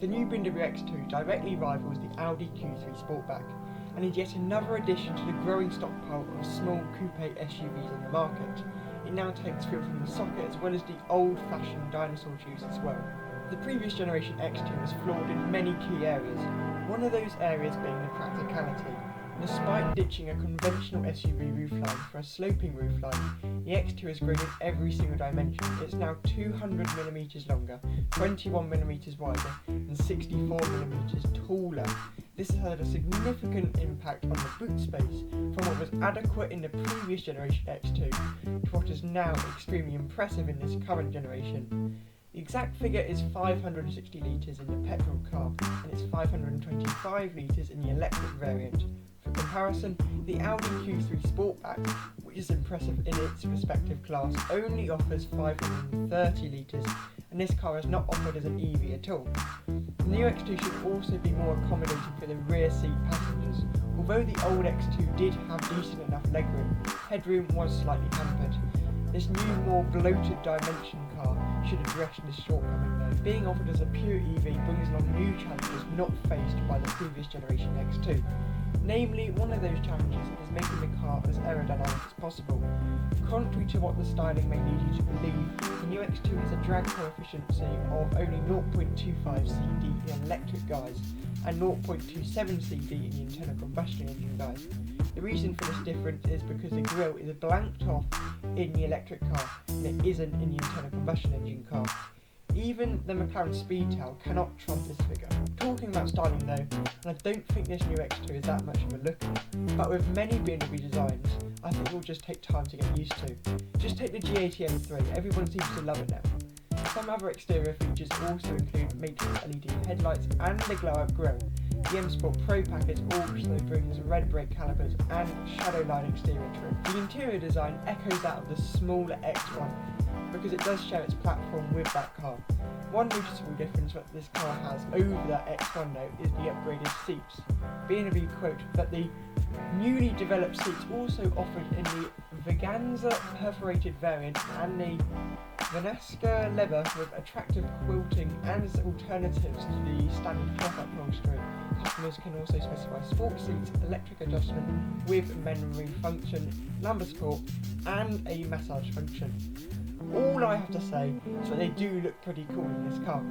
The new BMW X2 directly rivals the Audi Q3 Sportback and is yet another addition to the growing stockpile of small coupe SUVs on the market. It now takes fuel from the socket as well as the old-fashioned dinosaur juice as well. The previous generation X2 was flawed in many key areas, one of those areas being the practicality. Despite ditching a conventional SUV roofline for a sloping roofline, the X2 has grown in every single dimension. It's now 200mm longer, 21mm wider and 64mm taller. This has had a significant impact on the boot space from what was adequate in the previous generation X2 to what is now extremely impressive in this current generation. The exact figure is 560 litres in the petrol car and it's 525 litres in the electric variant. For comparison, the Audi Q3 Sportback, which is impressive in its respective class, only offers 530 litres, and this car is not offered as an EV at all. The new X2 should also be more accommodating for the rear seat passengers. Although the old X2 did have decent enough legroom, headroom was slightly hampered. This new, more bloated dimension car should address this shortcoming though. Being offered as a pure EV brings along new challenges not faced by the previous generation X2. Namely, one of those challenges is making the car as aerodynamic as possible. Contrary to what the styling may lead you to believe, the new X2 has a drag coefficient of only 0.25 CD in the electric guise and 0.27 CD in the internal combustion engine guise. The reason for this difference is because the grille is blanked off in the electric car and it isn't in the internal combustion engine car. Even the McLaren Speedtail cannot trump this figure. Talking about styling though, and I don't think this new X2 is that much of a looker, but with many BMW designs, I think it will just take time to get used to. Just take the G80 M3, everyone seems to love it now. Some other exterior features also include matrix LED headlights and the glow-up grille. The M Sport Pro package also brings red brake calipers and shadow line exterior trim. The interior design echoes that of the smaller X1 because it does share its platform with that car. One noticeable difference that this car has over the X1 though is the upgraded seats. BMW quote that the newly developed seats also offered in the Veganza perforated variant and the Vanasca leather with attractive quilting and as alternatives to the standard cloth upholstery. Customers can also specify sport seats, electric adjustment with memory function, lumbar support and a massage function. All I have to say is that they do look pretty cool in this car.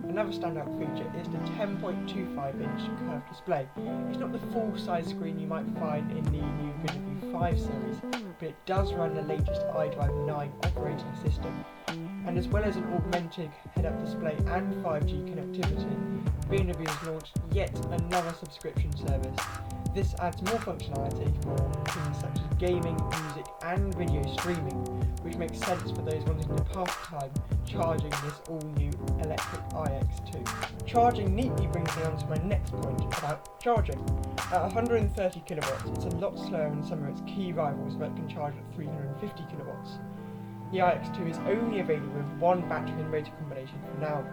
Another standout feature is the 10.25-inch curved display. It's not the full-size screen you might find in the new BMW 5 series, but it does run the latest iDrive 9 operating system. And as well as an augmented head-up display and 5G connectivity, BMW has launched yet another subscription service. This adds more functionality for things such as gaming, music and video streaming, which makes sense for those wanting to pass time charging this all-new electric iX2. Charging neatly brings me on to my next point about charging. At 130 kilowatts, it's a lot slower than some of its key rivals that can charge at 350 kilowatts. The iX2 is only available with one battery and motor combination for now.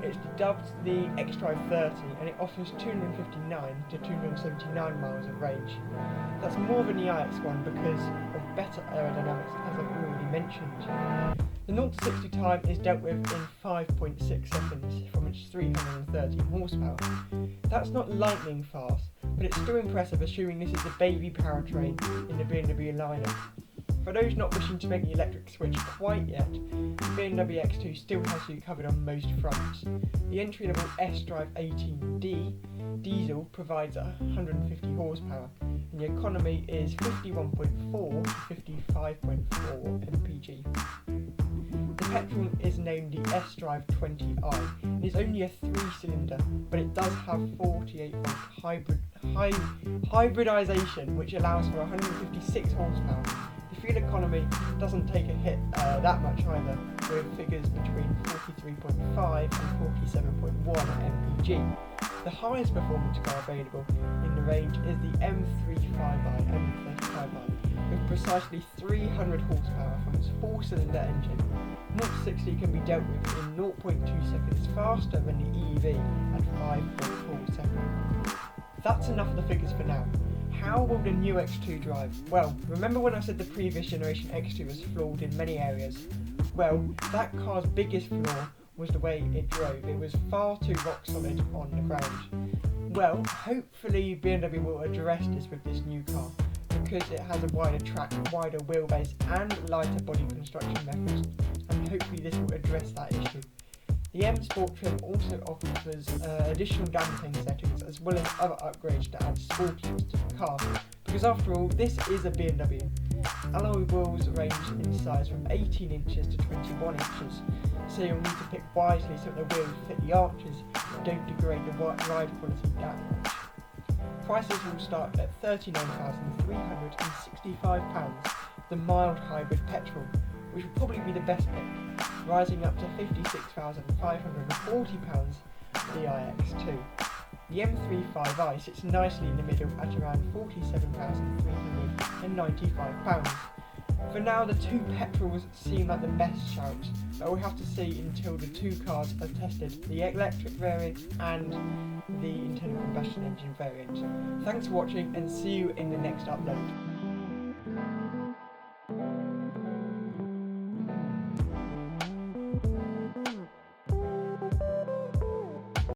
It's dubbed the xDrive 30 and it offers 259 to 279 miles of range. That's more than the iX1 because of better aerodynamics, as I've already mentioned. The 0 to 60 time is dealt with in 5.6 seconds from its 330 horsepower. That's not lightning fast, but it's still impressive assuming this is the baby powertrain in the BMW lineup. For those not wishing to make the electric switch quite yet, the BMW X2 still has you covered on most fronts. The entry-level xDrive 18D diesel provides 150 horsepower, and the economy is 51.4 to 55.4 mpg. The petrol is named the xDrive 20i, and is only a 3-cylinder, but it does have 48-volt hybridization, which allows for 156 horsepower. The fuel economy doesn't take a hit that much either, with figures between 43.5 and 47.1 mpg. The highest performance car available in the range is the M35i, M35i, with precisely 300 horsepower from its 4-cylinder engine. 0 to 60 can be dealt with in 0.2 seconds faster than the EV at 5.4 seconds. That's enough of the figures for now. How will the new X2 drive? Well, remember when I said the previous generation X2 was flawed in many areas? Well, that car's biggest flaw was the way it drove. It was far too rock solid on the ground. Well, hopefully BMW will address this with this new car, because it has a wider track, wider wheelbase and lighter body construction methods, and hopefully this will address that issue. The M Sport trim also offers additional damping settings as well as other upgrades to add sportiness to the car, because after all, this is a BMW. Alloy wheels range in size from 18 inches to 21 inches, so you'll need to pick wisely so that the wheels fit the arches and don't degrade the ride quality that much. Prices will start at £39,365 for the mild hybrid petrol, which will probably be the best pick, rising up to £56,540 for the iX2. The M35i sits nicely in the middle at around £47,395. For now, the two petrols seem like the best shouts, but we'll have to see until the two cars are tested, the electric variant and the internal combustion engine variant. Thanks for watching and see you in the next upload.